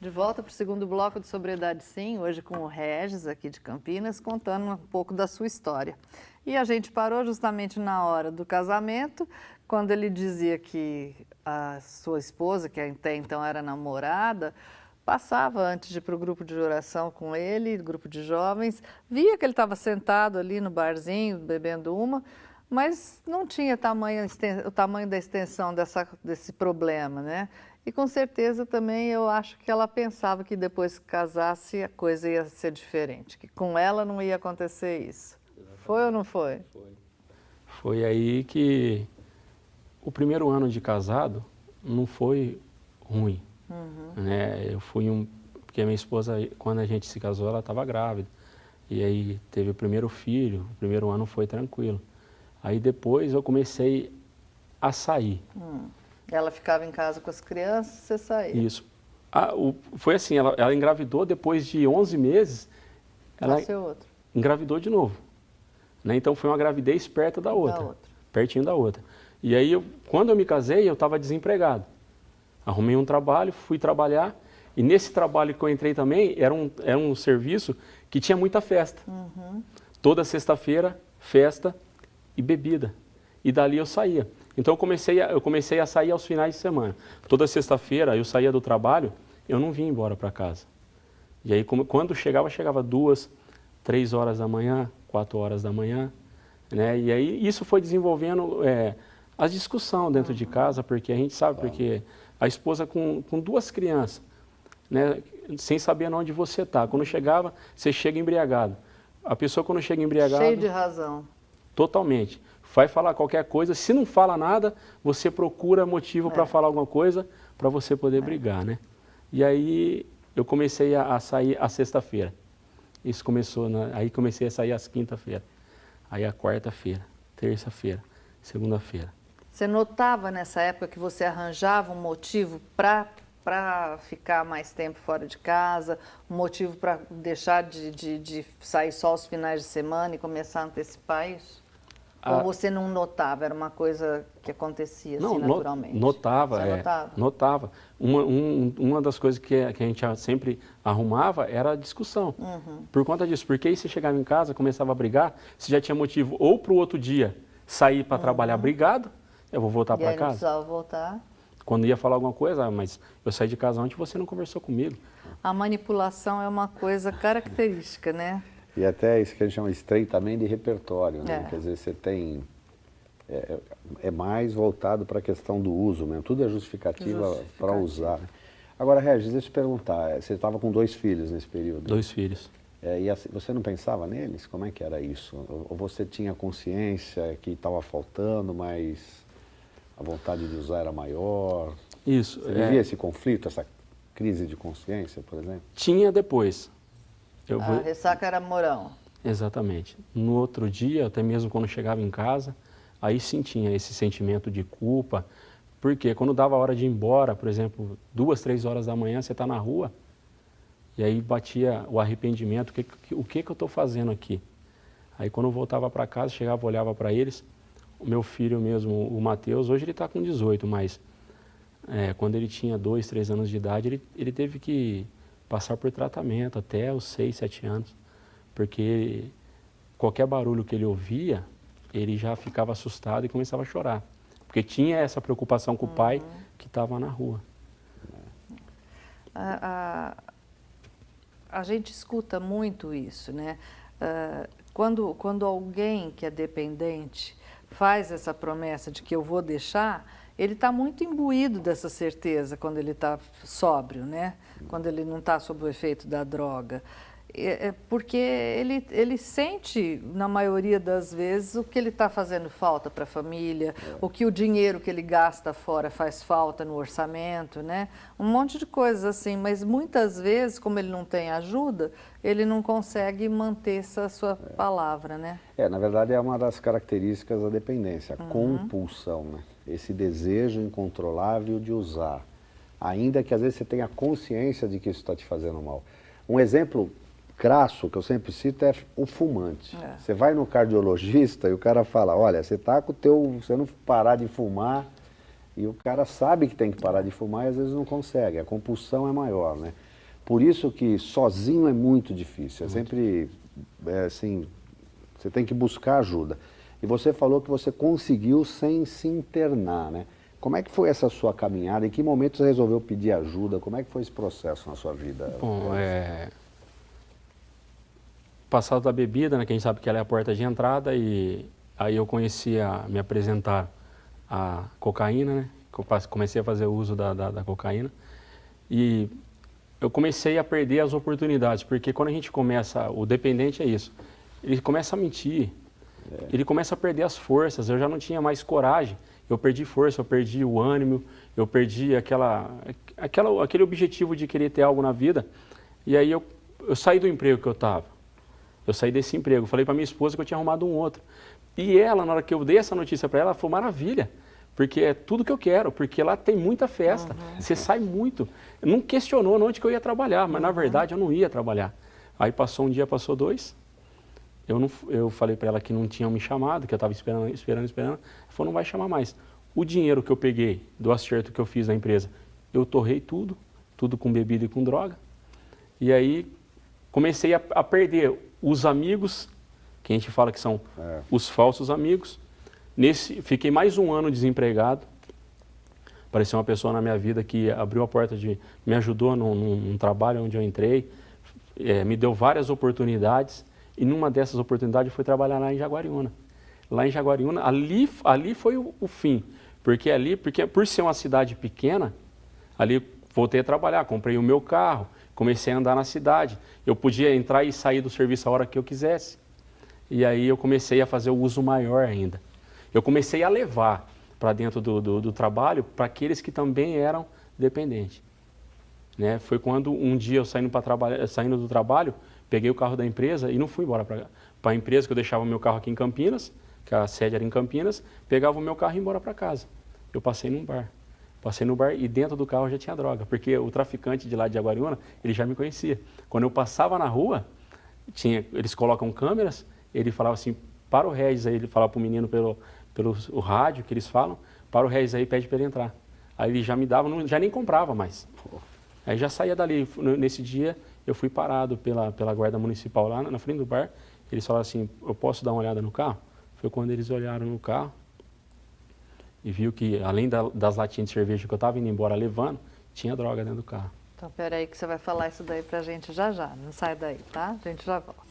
De volta para o segundo bloco de Sobriedade Sim, hoje com o Regis, aqui de Campinas, contando um pouco da sua história. E a gente parou justamente na hora do casamento, quando ele dizia que a sua esposa, que até então era namorada, passava antes de ir para o grupo de oração com ele, grupo de jovens, via que ele estava sentado ali no barzinho, bebendo uma, mas não tinha o tamanho da extensão desse problema, né? E com certeza também eu acho que ela pensava que depois que casasse a coisa ia ser diferente, que com ela não ia acontecer isso. Exatamente. Foi ou não foi? Foi aí que o primeiro ano de casado não foi ruim, né? Eu fui porque a minha esposa, quando a gente se casou, ela estava grávida. E aí teve o primeiro filho, o primeiro ano foi tranquilo. Aí depois eu comecei a sair. Ela ficava em casa com as crianças, você saía? Isso. Foi assim, ela engravidou, depois de 11 meses, ela Nasceu outro. engravidou de novo. Né? Então foi uma gravidez perto da outra, pertinho da outra. E aí, quando eu me casei, eu estava desempregado. Arrumei um trabalho, fui trabalhar, e nesse trabalho que eu entrei também, era um serviço que tinha muita festa. Toda sexta-feira, festa e bebida. E dali eu saía. Então eu comecei a sair aos finais de semana. Toda sexta-feira eu saía do trabalho, eu não vinha embora para casa. E aí quando chegava 2, 3 horas da manhã, 4 horas da manhã, né? E aí isso foi desenvolvendo a discussão dentro de casa, porque a gente sabe, porque a esposa com 2 crianças, né? Sem saber onde você está. Quando chegava, você chega embriagado. A pessoa quando chega embriagada... Cheio de razão. Totalmente. Vai falar qualquer coisa, se não fala nada, você procura motivo para falar alguma coisa para você poder brigar, né? E aí eu comecei a sair à sexta-feira. Isso começou, aí comecei a sair às quinta-feira. Aí a quarta-feira, terça-feira, segunda-feira. Você notava nessa época que você arranjava um motivo para ficar mais tempo fora de casa, um motivo para deixar de sair só os finais de semana e começar a antecipar isso? Ou você não notava? Era uma coisa que acontecia assim, naturalmente? Notava. Você notava? Notava. Uma das coisas que a gente sempre arrumava era a discussão. Por conta disso. Porque aí você chegava em casa, começava a brigar, você já tinha motivo ou para o outro dia sair para trabalhar brigado, eu vou voltar para casa. Não precisava voltar. Quando ia falar alguma coisa, mas eu saí de casa ontem e você não conversou comigo. A manipulação é uma coisa característica, né? E até isso que a gente chama estreitamento de repertório, né? Quer dizer, você tem... É mais voltado para a questão do uso mesmo, tudo é justificativa para usar. Agora, Regis, deixa eu te perguntar, você estava com 2 filhos nesse período? 2 filhos. E assim, você não pensava neles? Como é que era isso? Ou você tinha consciência que estava faltando, mas a vontade de usar era maior? Isso. Você vivia esse conflito, essa crise de consciência, por exemplo? Tinha depois. A ressaca era morão. Exatamente. No outro dia, até mesmo quando chegava em casa, aí sim tinha esse sentimento de culpa, porque quando dava a hora de ir embora, por exemplo, 2, 3 horas da manhã, você está na rua, e aí batia o arrependimento, o que eu estou fazendo aqui? Aí quando eu voltava para casa, chegava, olhava para eles, o meu filho mesmo, o Matheus, hoje ele está com 18, mas quando ele tinha 2, 3 anos de idade, ele teve que passar por tratamento até os 6, 7 anos, porque qualquer barulho que ele ouvia, ele já ficava assustado e começava a chorar, porque tinha essa preocupação com o pai que estava na rua. A gente escuta muito isso, né? Quando alguém que é dependente faz essa promessa de que eu vou deixar, ele está muito imbuído dessa certeza quando ele está sóbrio, né? Quando ele não está sob o efeito da droga. Porque ele sente, na maioria das vezes, o que ele está fazendo falta para a família, o que o dinheiro que ele gasta fora faz falta no orçamento, né? Um monte de coisas assim, mas muitas vezes, como ele não tem ajuda, ele não consegue manter essa sua palavra, né? Na verdade é uma das características da dependência, a compulsão, né? Esse desejo incontrolável de usar, ainda que às vezes você tenha consciência de que isso está te fazendo mal. Um exemplo crasso que eu sempre cito é o fumante. Você vai no cardiologista e o cara fala, olha, você tá com você não parar de fumar, e o cara sabe que tem que parar de fumar e às vezes não consegue, a compulsão é maior, né? Por isso que sozinho é muito difícil. É sempre, assim, você tem que buscar ajuda. E você falou que você conseguiu sem se internar, né? Como é que foi essa sua caminhada? Em que momento você resolveu pedir ajuda? Como é que foi esse processo na sua vida? Bom, passado da bebida, né, que a gente sabe que ela é a porta de entrada, e aí eu me apresentar a cocaína, né? Comecei a fazer uso da cocaína. E eu comecei a perder as oportunidades, porque quando a gente começa, o dependente é isso, ele começa a mentir, ele começa a perder as forças, eu já não tinha mais coragem, eu perdi força, eu perdi o ânimo, eu perdi aquele objetivo de querer ter algo na vida, e aí eu saí do emprego que eu estava, eu saí desse emprego, falei para minha esposa que eu tinha arrumado um outro, e ela, na hora que eu dei essa notícia para ela falou, maravilha, porque é tudo que eu quero, porque lá tem muita festa, você sai muito. Não questionou onde que eu ia trabalhar, mas na verdade eu não ia trabalhar. Aí passou um dia, passou dois, eu falei para ela que não tinham me chamado, que eu estava esperando. Ela falou, não vai chamar mais. O dinheiro que eu peguei do acerto que eu fiz na empresa, eu torrei tudo com bebida e com droga. E aí comecei a perder os amigos, que a gente fala que são os falsos amigos. Fiquei mais um ano desempregado. Apareceu uma pessoa na minha vida que abriu a porta, me ajudou num trabalho onde eu entrei, me deu várias oportunidades, e numa dessas oportunidades eu fui trabalhar lá em Jaguariúna. Lá em Jaguariúna, ali foi o fim, porque por ser uma cidade pequena, ali voltei a trabalhar, comprei o meu carro, comecei a andar na cidade, eu podia entrar e sair do serviço a hora que eu quisesse, e aí eu comecei a fazer o uso maior ainda. Eu comecei a levar para dentro do trabalho para aqueles que também eram dependentes. Né? Foi quando um dia eu saindo do trabalho, peguei o carro da empresa e não fui embora para a empresa, que eu deixava o meu carro aqui em Campinas, que a sede era em Campinas, pegava o meu carro e ia embora para casa. Eu passei num bar. Passei no bar e dentro do carro já tinha droga, porque o traficante de lá de Jaguariúna, ele já me conhecia. Quando eu passava na rua, eles colocam câmeras, ele falava assim, para o Regis, aí ele falava para o menino pelo rádio que eles falam, para o Regis aí, pede para ele entrar. Aí ele já me dava, já nem comprava mais. Aí já saía dali. Nesse dia eu fui parado pela guarda municipal lá na frente do bar. Eles falaram assim, eu posso dar uma olhada no carro? Foi quando eles olharam no carro e viu que além das latinhas de cerveja que eu estava indo embora levando, tinha droga dentro do carro. Então peraí que você vai falar isso daí pra gente já. Não sai daí, tá? A gente já volta.